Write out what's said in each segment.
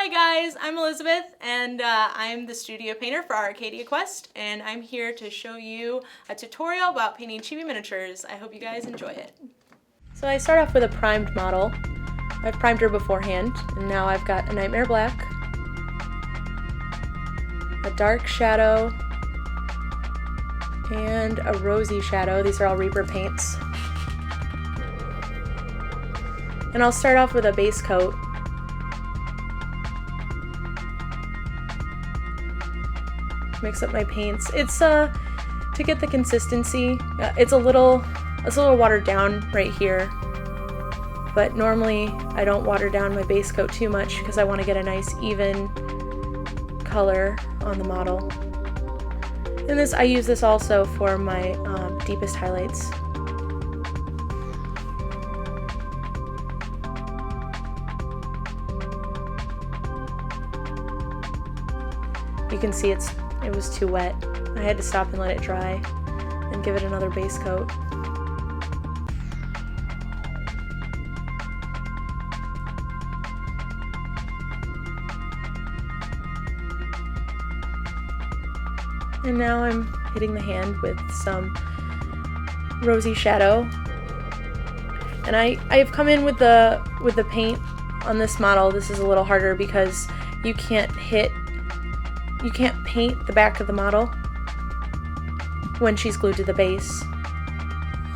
Hi guys, I'm Elizabeth and I'm the studio painter for Arcadia Quest, and I'm here to show you a tutorial about painting chibi miniatures. I hope you guys enjoy it. So I start off with a primed model. I've primed her beforehand, and now I've got a Nightmare Black, a dark shadow, and a rosy shadow. These are all Reaper paints. And I'll start off with a base coat. Mix up my paints. It's to get the consistency. It's a little watered down right here, but normally I don't water down my base coat too much because I want to get a nice even color on the model. And I use this also for my deepest highlights. You can see it was too wet. I had to stop and let it dry and give it another base coat. And now I'm hitting the hand with some rosy shadow. And I've come in with the paint on this model. This is a little harder because you can't paint the back of the model when she's glued to the base.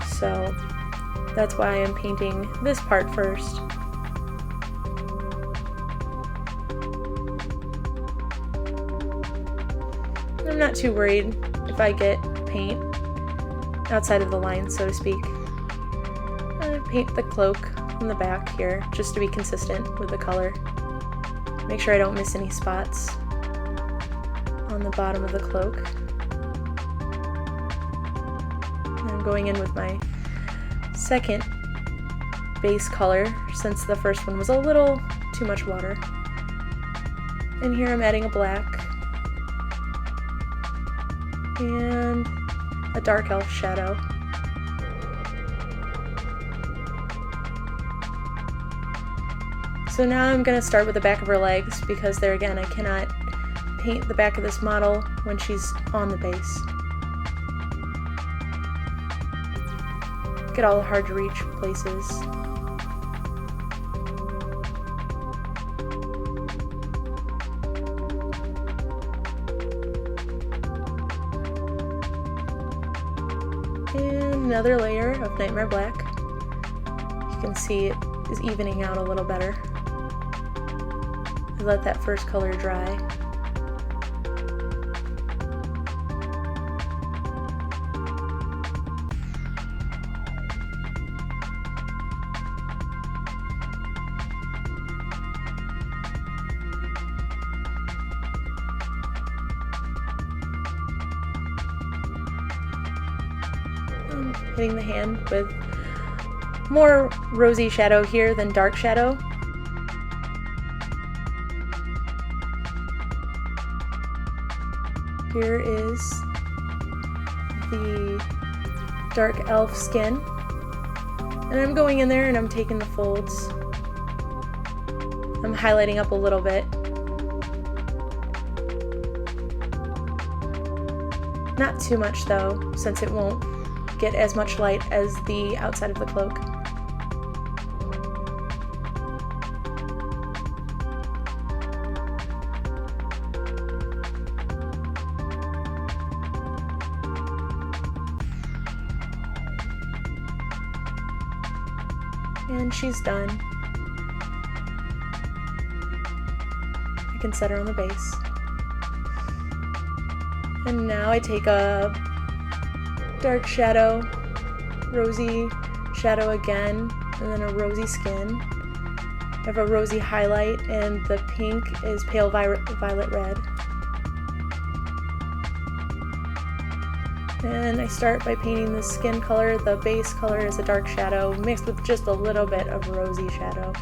So that's why I'm painting this part first. I'm not too worried if I get paint outside of the line, so to speak. I paint the cloak on the back here just to be consistent with the color. Make sure I don't miss any spots on the bottom of the cloak. And I'm going in with my second base color since the first one was a little too much water. And here I'm adding a black and a dark elf shadow. So now I'm going to start with the back of her legs because there again I cannot paint the back of this model when she's on the base. Get all the hard to reach places. And another layer of Nightmare Black. You can see it is evening out a little better. I let that first color dry. Hitting the hand with more rosy shadow here than dark shadow. Here is the dark elf skin, and I'm going in there and I'm taking the folds. I'm highlighting up a little bit. Not too much though, since it won't get as much light as the outside of the cloak. And she's done. I can set her on the base. And now I take a dark shadow, rosy shadow again, and then a rosy skin. I have a rosy highlight, and the pink is pale violet red. And I start by painting the skin color. The base color is a dark shadow mixed with just a little bit of rosy shadow.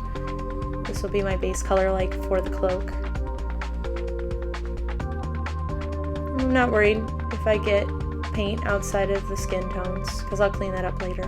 This will be my base color like for the cloak. I'm not worried if I get paint outside of the skin tones because I'll clean that up later.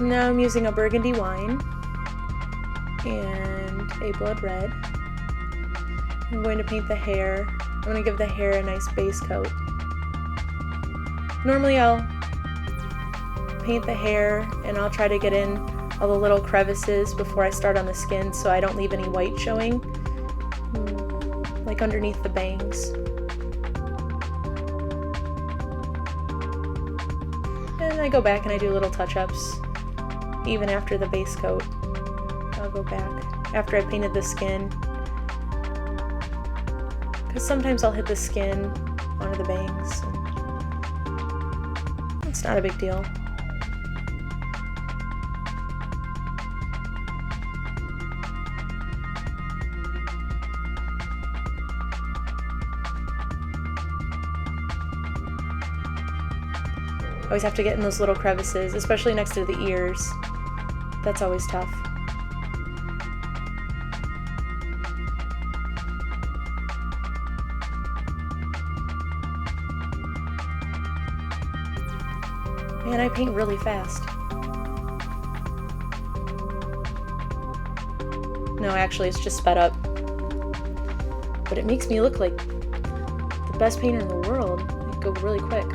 Now I'm using a burgundy wine and a blood red. I'm going to paint the hair. I'm going to give the hair a nice base coat. Normally I'll paint the hair and I'll try to get in all the little crevices before I start on the skin so I don't leave any white showing, like underneath the bangs. And I go back and I do little touch-ups even after the base coat. I'll go back after I painted the skin, because sometimes I'll hit the skin onto the bangs. It's not a big deal. Always have to get in those little crevices, especially next to the ears. That's always tough. Man, I paint really fast. No, actually, it's just sped up. But it makes me look like the best painter in the world. I go really quick.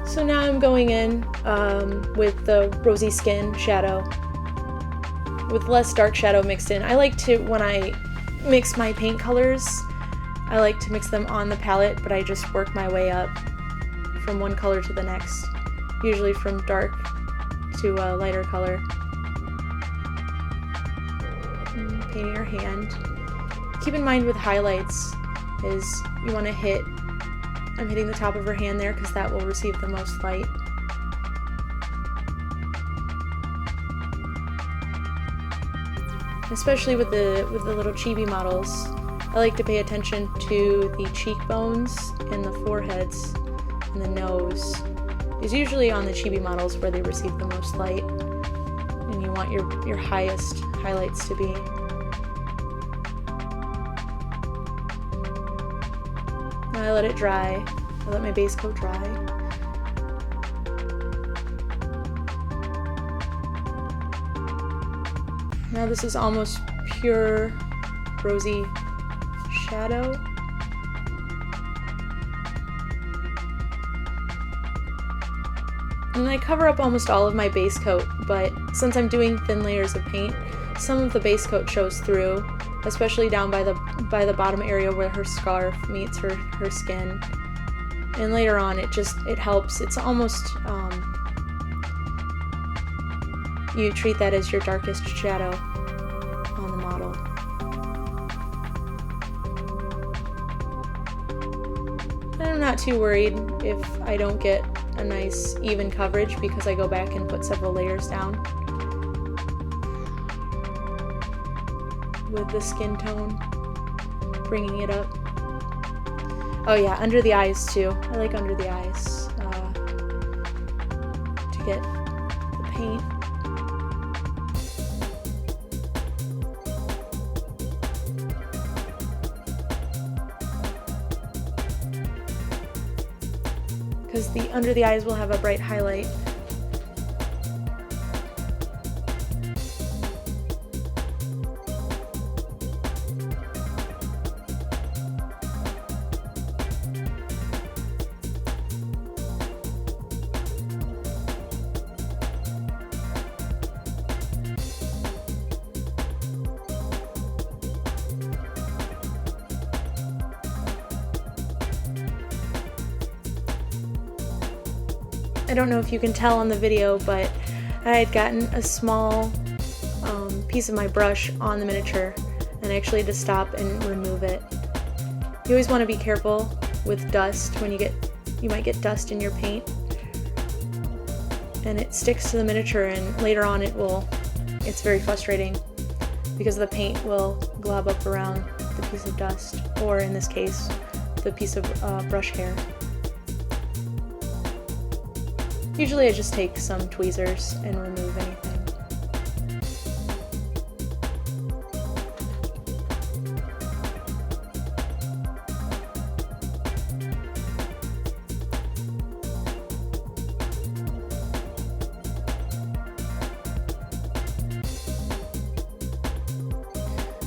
So now I'm going in with the rosy skin shadow, with less dark shadow mixed in. I like to, when I mix my paint colors, I like to mix them on the palette, but I just work my way up from one color to the next, usually from dark to a lighter color. Painting your hand. Keep in mind with highlights is you want to hit, I'm hitting the top of her hand there because that will receive the most light. Especially with the little chibi models, I like to pay attention to the cheekbones and the foreheads and the nose. It's usually on the chibi models where they receive the most light, and you want your highest highlights to be. I let it dry. I let my base coat dry. Now this is almost pure rosy shadow. And I cover up almost all of my base coat, but since I'm doing thin layers of paint, some of the base coat shows through, especially down by the bottom area where her scarf meets her skin. And later on it helps. It's almost, you treat that as your darkest shadow on the model. And I'm not too worried if I don't get a nice even coverage because I go back and put several layers down with the skin tone, bringing it up. Oh yeah, under the eyes too. I like under the eyes to get the paint. Because the under the eyes will have a bright highlight. I don't know if you can tell on the video, but I had gotten a small piece of my brush on the miniature, and I actually had to stop and remove it. You always want to be careful with dust when you might get dust in your paint, and it sticks to the miniature, and later on it's very frustrating because the paint will glob up around the piece of dust, or in this case, the piece of brush hair. Usually I just take some tweezers and remove anything.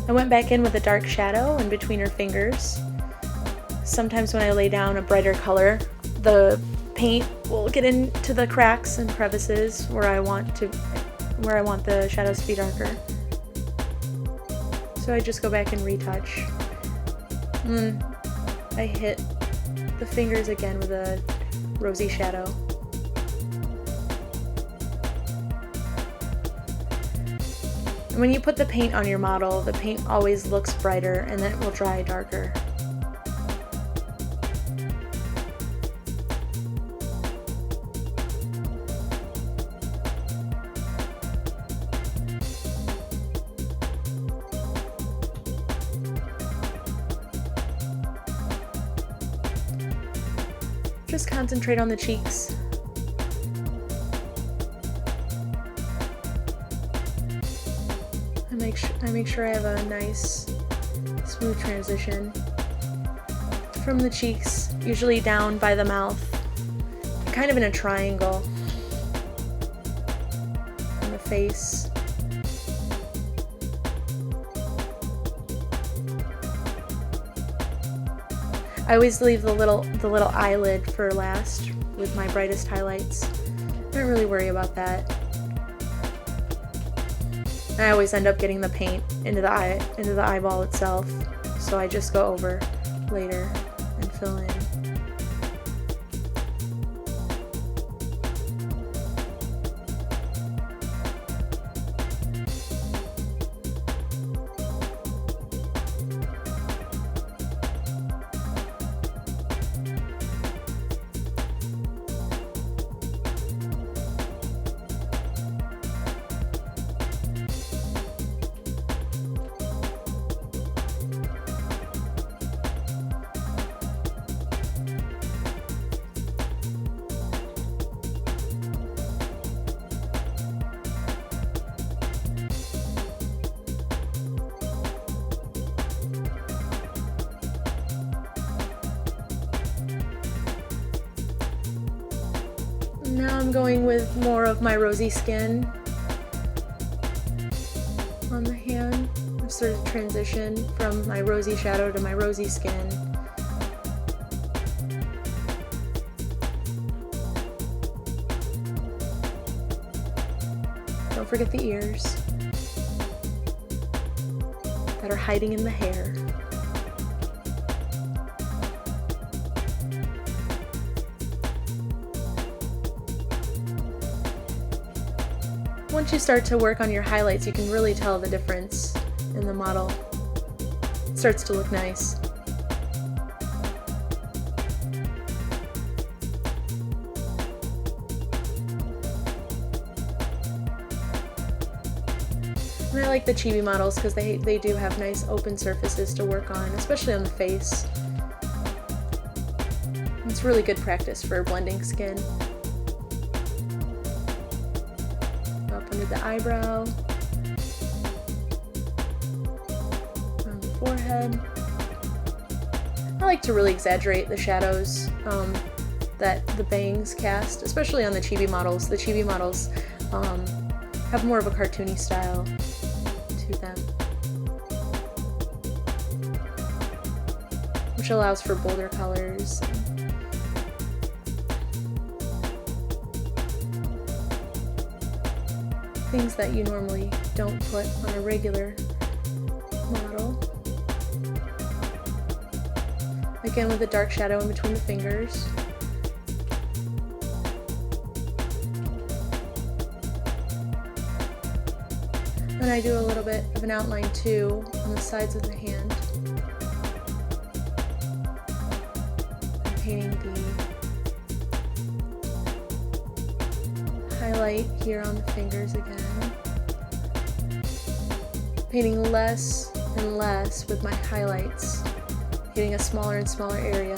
I went back in with a dark shadow in between her fingers. Sometimes when I lay down a brighter color, the paint will get into the cracks and crevices where I want the shadows to be darker. So I just go back and retouch. I hit the fingers again with a rosy shadow. And when you put the paint on your model, the paint always looks brighter and then it will dry darker. Just concentrate on the cheeks. I make sure I have a nice, smooth transition from the cheeks, usually down by the mouth, kind of in a triangle, on the face. I always leave the little eyelid for last with my brightest highlights. I don't really worry about that. I always end up getting the paint into the eyeball itself, so I just go over later and fill in. Now I'm going with more of my rosy skin on the hand. I've sort of transitioned from my rosy shadow to my rosy skin. Don't forget the ears that are hiding in the hair. Once you start to work on your highlights, you can really tell the difference in the model. It starts to look nice. And I like the chibi models because they do have nice open surfaces to work on, especially on the face. It's really good practice for blending skin. Under the eyebrow, on the forehead. I like to really exaggerate the shadows that the bangs cast, especially on the chibi models. The chibi models have more of a cartoony style to them, which allows for bolder colors. Things that you normally don't put on a regular model. Again with a dark shadow in between the fingers. Then I do a little bit of an outline too on the sides of the hand. I'm painting the highlight here on the fingers again. Painting less and less with my highlights, getting a smaller and smaller area.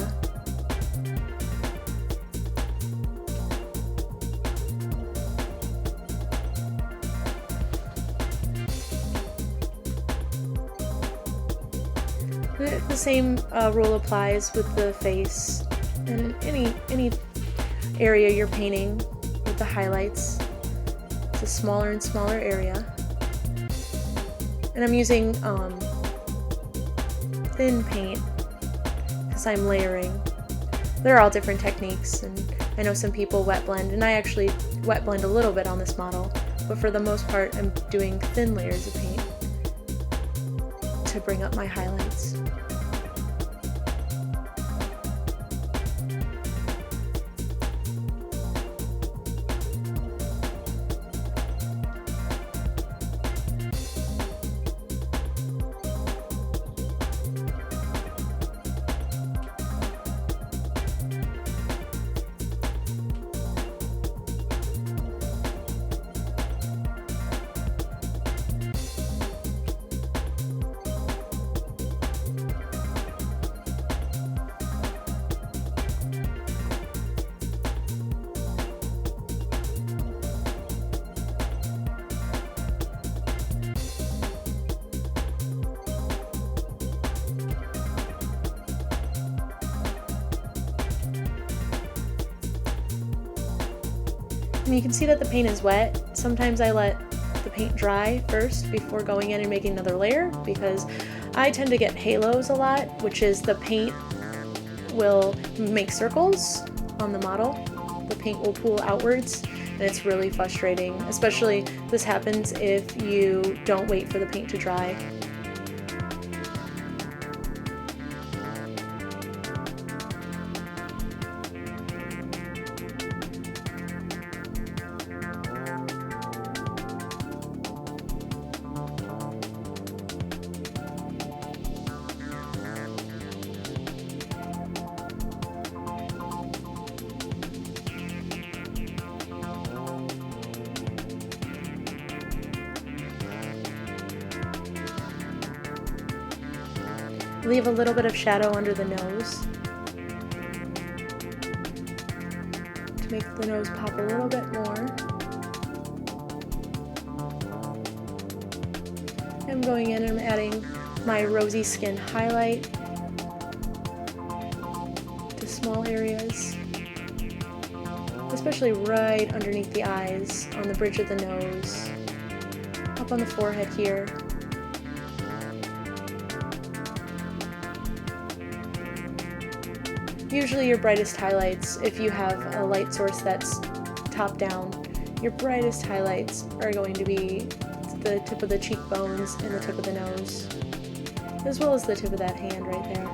The same rule applies with the face and any area you're painting with the highlights. It's a smaller and smaller area. And I'm using thin paint because I'm layering. They're all different techniques, and I know some people wet blend, and I actually wet blend a little bit on this model, but for the most part I'm doing thin layers of paint to bring up my highlights. And you can see that the paint is wet. Sometimes I let the paint dry first before going in and making another layer, because I tend to get halos a lot, which is the paint will make circles on the model. The paint will pool outwards, and it's really frustrating. Especially this happens if you don't wait for the paint to dry. Leave a little bit of shadow under the nose to make the nose pop a little bit more. I'm going in and I'm adding my rosy skin highlight to small areas, especially right underneath the eyes, on the bridge of the nose, up on the forehead here. Usually your brightest highlights, if you have a light source that's top down, your brightest highlights are going to be the tip of the cheekbones and the tip of the nose, as well as the tip of that hand right there.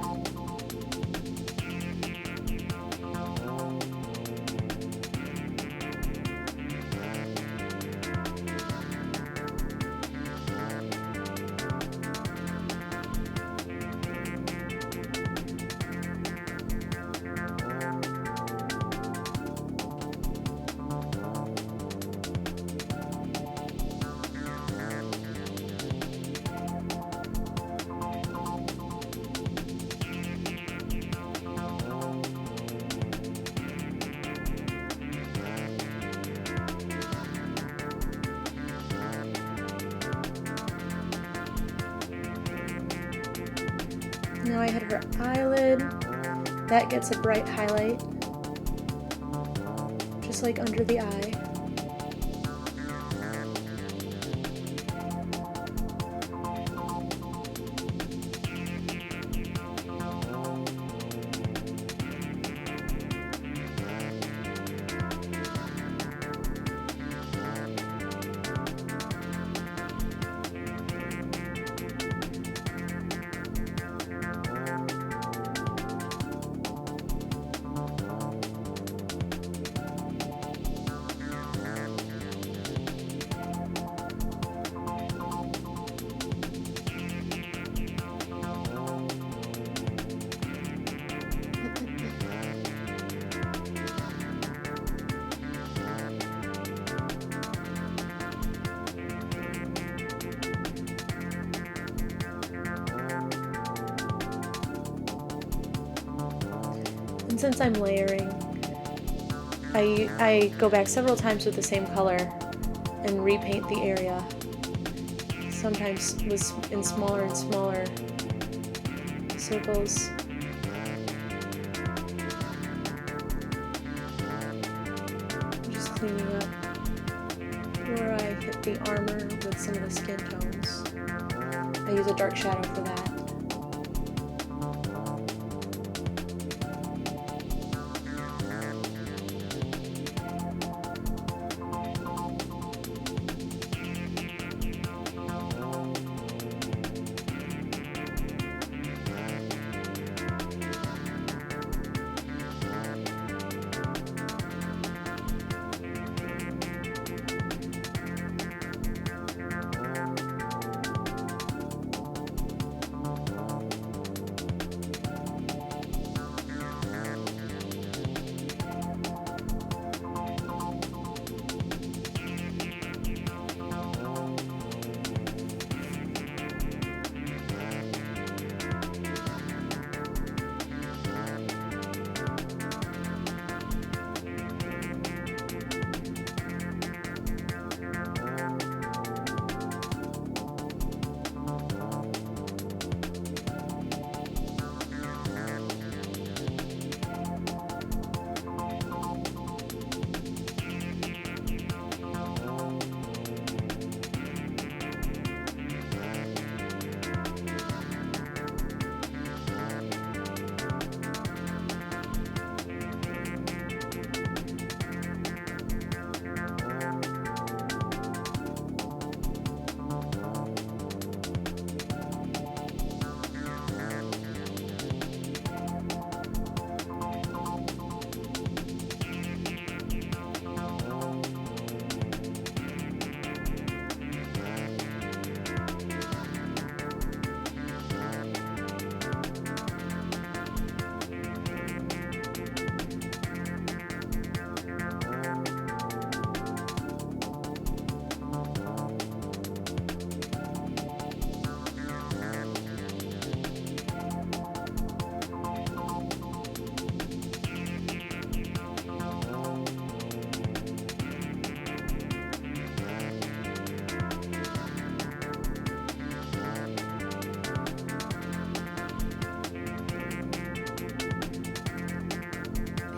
Now I hit her eyelid. That gets a bright highlight, just like under the eye. And since I'm layering, I go back several times with the same color and repaint the area, sometimes in smaller and smaller circles. I'm just cleaning up where I hit the armor with some of the skin tones. I use a dark shadow for that.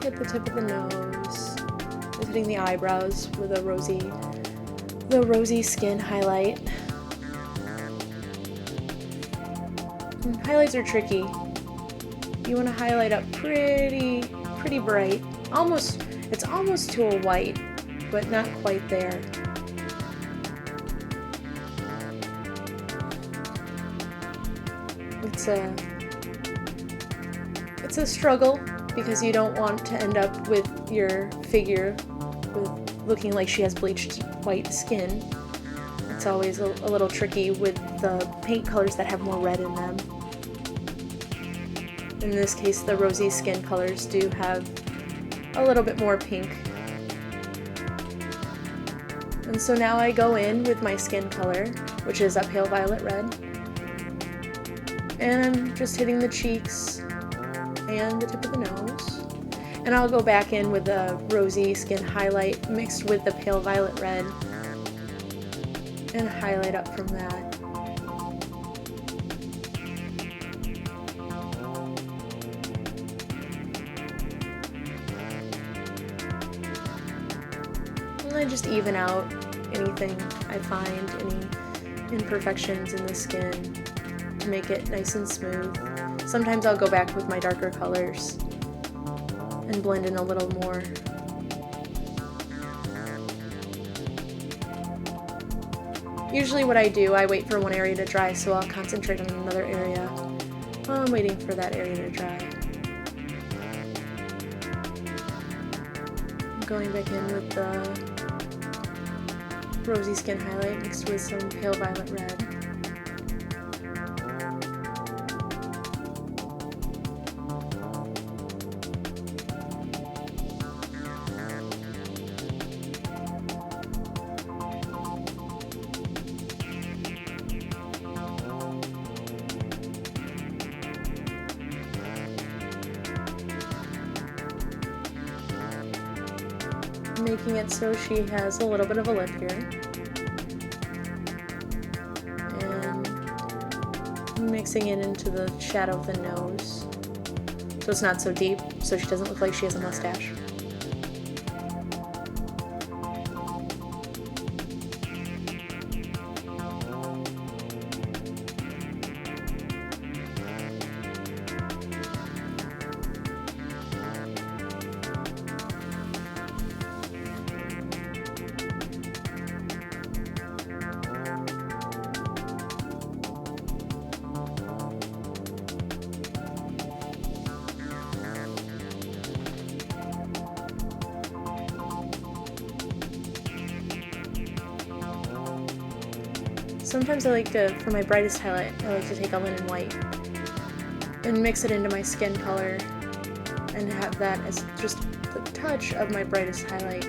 At the tip of the nose, just hitting the eyebrows with a rosy skin highlight. And highlights are tricky. You want to highlight up pretty bright. It's almost to a white, but not quite there. It's a struggle because you don't want to end up with your figure looking like she has bleached white skin. It's always a little tricky with the paint colors that have more red in them. In this case, the rosy skin colors do have a little bit more pink. And so now I go in with my skin color, which is a pale violet red. And I'm just hitting the cheeks and the tip of the nose. And I'll go back in with the rosy skin highlight mixed with the pale violet red and highlight up from that. And I just even out anything I find, any imperfections in the skin, to make it nice and smooth. Sometimes I'll go back with my darker colors and blend in a little more. Usually what I do, I wait for one area to dry, so I'll concentrate on another area while I'm waiting for that area to dry. I'm going back in with the rosy skin highlight mixed with some pale violet red. Making it so she has a little bit of a lip here. And mixing it into the shadow of the nose, so it's not so deep, so she doesn't look like she has a mustache. Sometimes I like to, for my brightest highlight, I like to take a linen white and mix it into my skin color and have that as just the touch of my brightest highlight,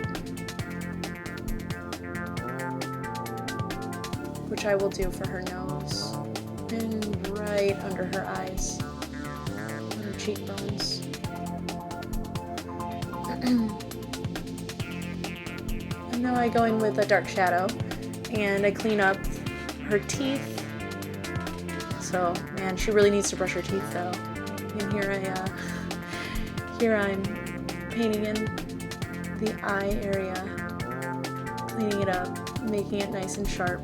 which I will do for her nose and right under her eyes, on her cheekbones. And now I go in with a dark shadow and I clean up her teeth. So, man, she really needs to brush her teeth though. And here I'm painting in the eye area, cleaning it up, making it nice and sharp.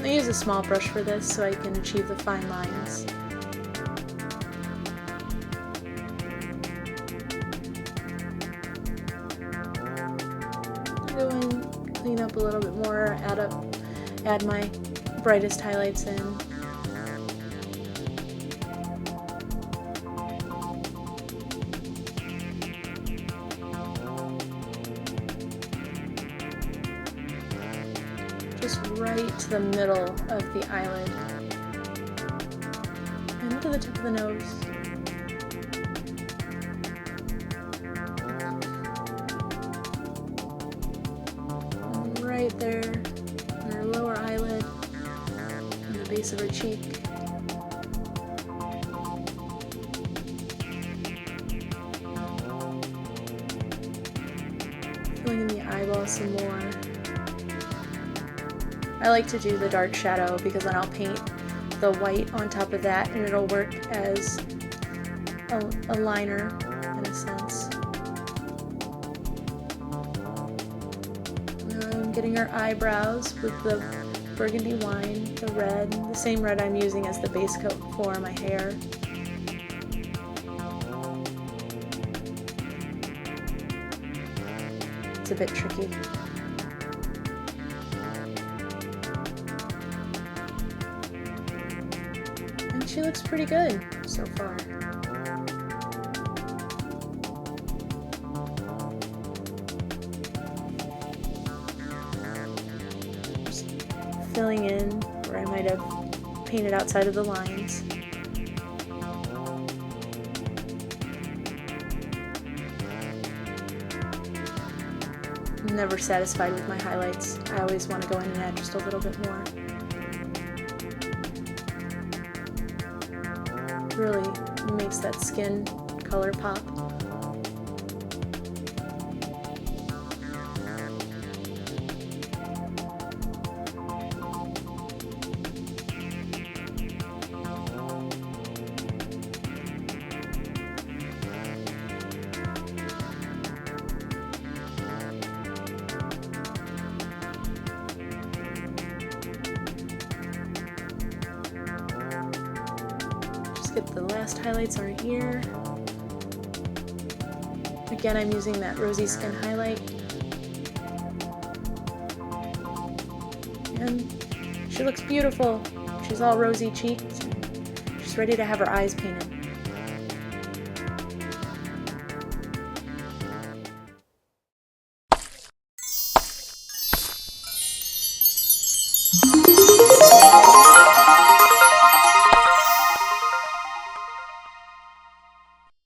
I use a small brush for this so I can achieve the fine lines. Go and clean up a little bit more, add my brightest highlights in. Just right to the middle of the eyelid and to the tip of the nose. And right there on her lower eyelid and the base of her cheek. eyebrow some more. I like to do the dark shadow because then I'll paint the white on top of that and it'll work as a liner in a sense. I'm getting her eyebrows with the burgundy wine, the red, the same red I'm using as the base coat for my hair. It's a bit tricky. And she looks pretty good so far. Just filling in where I might have painted outside of the lines. I'm never satisfied with my highlights. I always want to go in and add just a little bit more. Really makes that skin color pop. Get the last highlights on her ear. Again, I'm using that rosy skin highlight. And she looks beautiful. She's all rosy cheeked. She's ready to have her eyes painted.